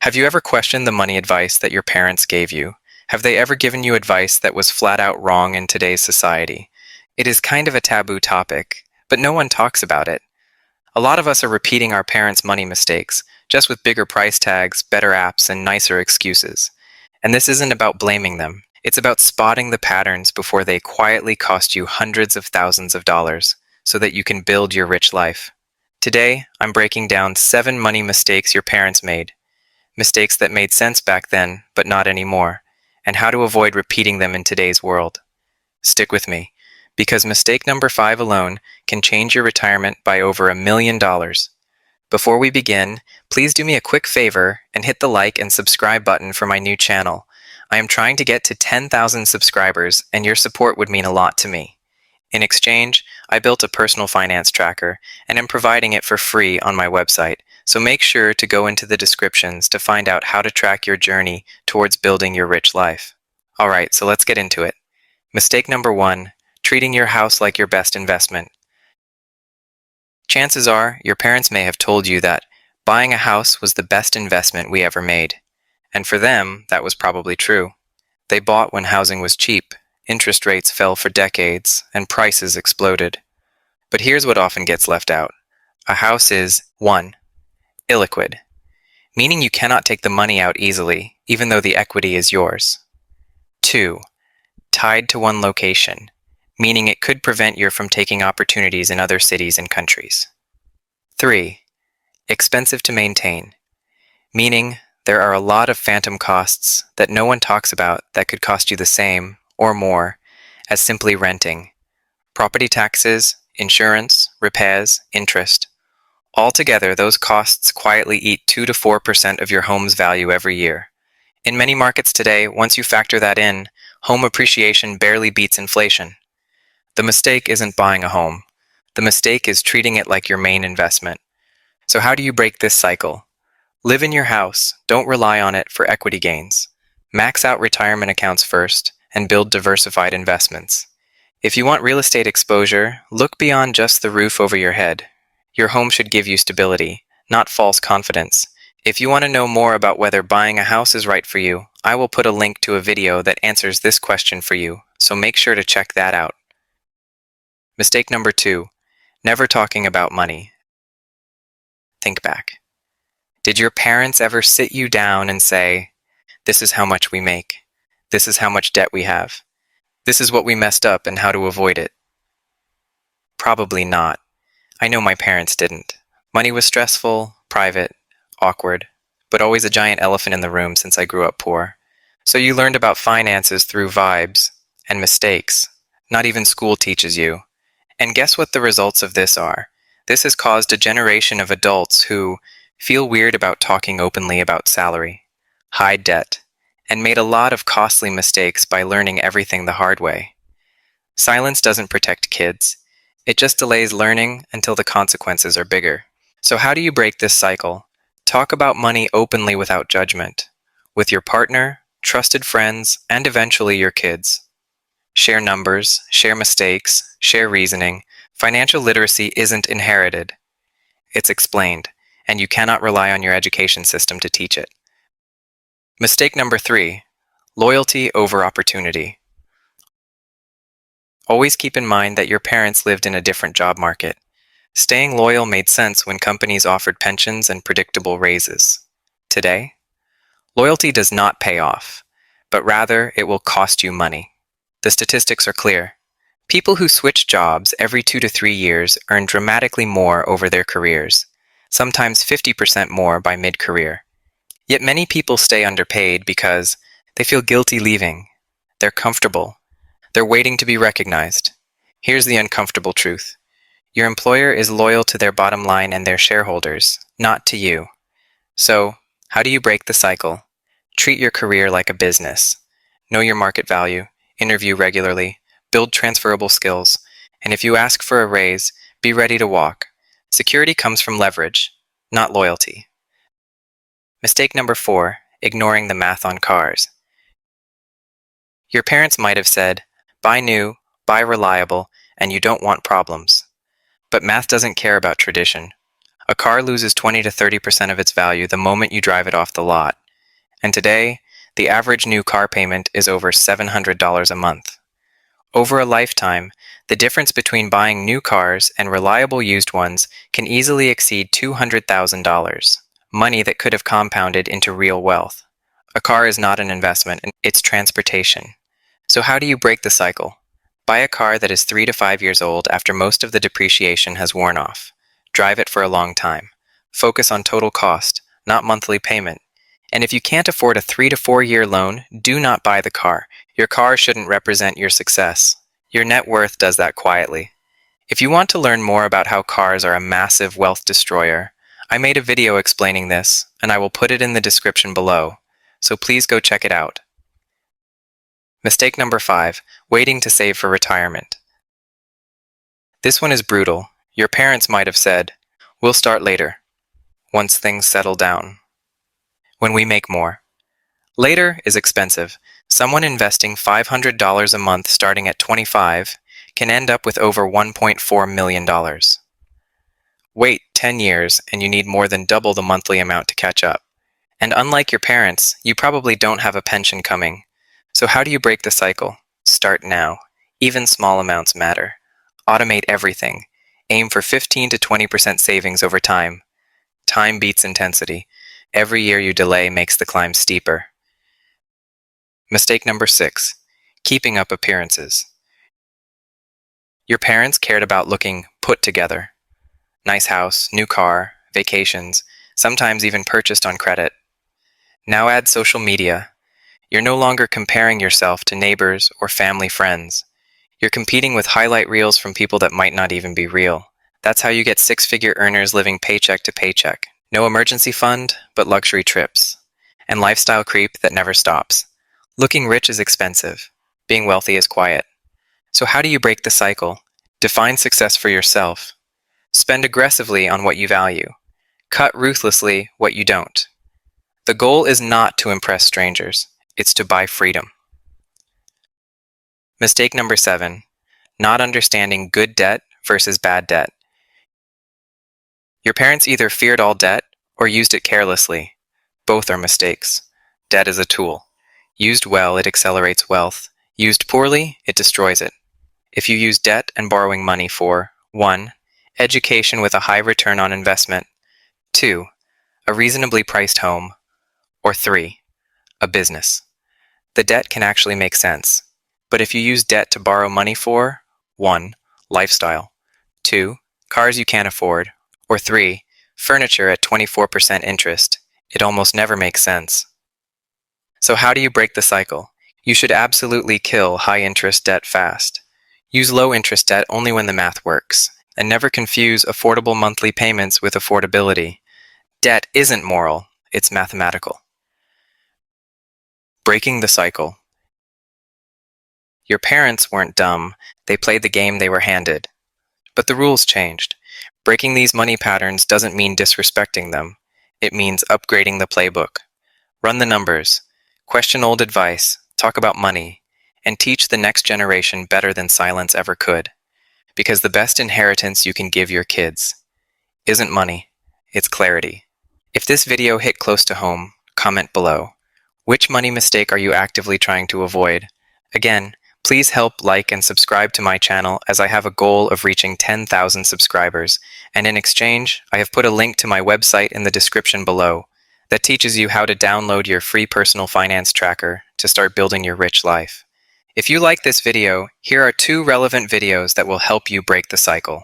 Have you ever questioned the money advice that your parents gave you? Have they ever given you advice that was flat out wrong in today's society? It is kind of a taboo topic, but no one talks about it. A lot of us are repeating our parents' money mistakes, just with bigger price tags, better apps, and nicer excuses. And this isn't about blaming them. It's about spotting the patterns before they quietly cost you hundreds of thousands of dollars so that you can build your rich life. Today, I'm breaking down 7 money mistakes your parents made, mistakes that made sense back then, but not anymore, and how to avoid repeating them in today's world. Stick with me, because mistake number 5 alone can change your retirement by over $1 million. Before we begin, please do me a quick favor and hit the like and subscribe button for my new channel. I am trying to get to 10,000 subscribers, and your support would mean a lot to me. In exchange, I built a personal finance tracker and am providing it for free on my website, so make sure to go into the descriptions to find out how to track your journey towards building your rich life. Alright, so let's get into it. Mistake number 1, treating your house like your best investment. Chances are, your parents may have told you that buying a house was the best investment we ever made. And for them, that was probably true. They bought when housing was cheap, interest rates fell for decades, and prices exploded. But here's what often gets left out. A house is 1. Illiquid, meaning you cannot take the money out easily, even though the equity is yours. 2. Tied to one location, meaning it could prevent you from taking opportunities in other cities and countries. 3. Expensive to maintain, meaning there are a lot of phantom costs that no one talks about that could cost you the same, or more, as simply renting. Property taxes, insurance, repairs, interest. Altogether, those costs quietly eat 2 to 4% of your home's value every year. In many markets today, once you factor that in, home appreciation barely beats inflation. The mistake isn't buying a home. The mistake is treating it like your main investment. So how do you break this cycle? Live in your house, don't rely on it for equity gains. Max out retirement accounts first, and build diversified investments. If you want real estate exposure, look beyond just the roof over your head. Your home should give you stability, not false confidence. If you want to know more about whether buying a house is right for you, I will put a link to a video that answers this question for you, so make sure to check that out. Mistake number 2, never talking about money. Think back. Did your parents ever sit you down and say, "This is how much we make. This is how much debt we have. This is what we messed up and how to avoid it"? Probably not. I know my parents didn't. Money was stressful, private, awkward, but always a giant elephant in the room since I grew up poor. So you learned about finances through vibes and mistakes. Not even school teaches you. And guess what the results of this are? This has caused a generation of adults who feel weird about talking openly about salary, hide debt, and made a lot of costly mistakes by learning everything the hard way. Silence doesn't protect kids. It just delays learning until the consequences are bigger. So how do you break this cycle? Talk about money openly without judgment, with your partner, trusted friends, and eventually your kids. Share numbers, share mistakes, share reasoning. Financial literacy isn't inherited. It's explained, and you cannot rely on your education system to teach it. Mistake number 3, loyalty over opportunity. Always keep in mind that your parents lived in a different job market. Staying loyal made sense when companies offered pensions and predictable raises. Today, loyalty does not pay off, but rather it will cost you money. The statistics are clear. People who switch jobs every 2 to 3 years earn dramatically more over their careers, sometimes 50% more by mid-career. Yet many people stay underpaid because they feel guilty leaving. They're comfortable. They're waiting to be recognized. Here's the uncomfortable truth. Your employer is loyal to their bottom line and their shareholders, not to you. So, how do you break the cycle? Treat your career like a business. Know your market value, interview regularly, build transferable skills, and if you ask for a raise, be ready to walk. Security comes from leverage, not loyalty. Mistake number 4, ignoring the math on cars. Your parents might have said, buy new, buy reliable, and you don't want problems. But math doesn't care about tradition. A car loses 20 to 30% of its value the moment you drive it off the lot. And today, the average new car payment is over $700 a month. Over a lifetime, the difference between buying new cars and reliable used ones can easily exceed $200,000, money that could have compounded into real wealth. A car is not an investment, it's transportation. So how do you break the cycle? Buy a car that is 3 to 5 years old after most of the depreciation has worn off. Drive it for a long time. Focus on total cost, not monthly payment. And if you can't afford a 3 to 4 year loan, do not buy the car. Your car shouldn't represent your success. Your net worth does that quietly. If you want to learn more about how cars are a massive wealth destroyer, I made a video explaining this, and I will put it in the description below, so please go check it out. Mistake number 5, waiting to save for retirement. This one is brutal. Your parents might have said, "We'll start later, once things settle down, when we make more." Later is expensive. Someone investing $500 a month starting at 25 can end up with over $1.4 million. Wait 10 years and you need more than double the monthly amount to catch up. And unlike your parents, you probably don't have a pension coming. So how do you break the cycle? Start now. Even small amounts matter. Automate everything. Aim for 15 to 20% savings over time. Time beats intensity. Every year you delay makes the climb steeper. Mistake number 6, keeping up appearances. Your parents cared about looking put together. Nice house, new car, vacations, sometimes even purchased on credit. Now add social media. You're no longer comparing yourself to neighbors or family friends. You're competing with highlight reels from people that might not even be real. That's how you get 6-figure earners living paycheck to paycheck. No emergency fund, but luxury trips. And lifestyle creep that never stops. Looking rich is expensive. Being wealthy is quiet. So how do you break the cycle? Define success for yourself. Spend aggressively on what you value. Cut ruthlessly what you don't. The goal is not to impress strangers. It's to buy freedom. Mistake number 7, not understanding good debt versus bad debt. Your parents either feared all debt or used it carelessly. Both are mistakes. Debt is a tool. Used well, it accelerates wealth. Used poorly, it destroys it. If you use debt and borrowing money for 1, education with a high return on investment, 2, a reasonably priced home, or 3, a business, the debt can actually make sense. But if you use debt to borrow money for 1, lifestyle, 2, cars you can't afford, or 3, furniture at 24% interest, it almost never makes sense. So how do you break the cycle? You should absolutely kill high-interest debt fast. Use low-interest debt only when the math works, and never confuse affordable monthly payments with affordability. Debt isn't moral, it's mathematical. Breaking the cycle. Your parents weren't dumb, they played the game they were handed. But the rules changed. Breaking these money patterns doesn't mean disrespecting them. It means upgrading the playbook. Run the numbers. Question old advice, talk about money, and teach the next generation better than silence ever could. Because the best inheritance you can give your kids isn't money, it's clarity. If this video hit close to home, comment below. Which money mistake are you actively trying to avoid? Again, please help like and subscribe to my channel as I have a goal of reaching 10,000 subscribers, and in exchange, I have put a link to my website in the description below that teaches you how to download your free personal finance tracker to start building your rich life. If you like this video, here are 2 relevant videos that will help you break the cycle.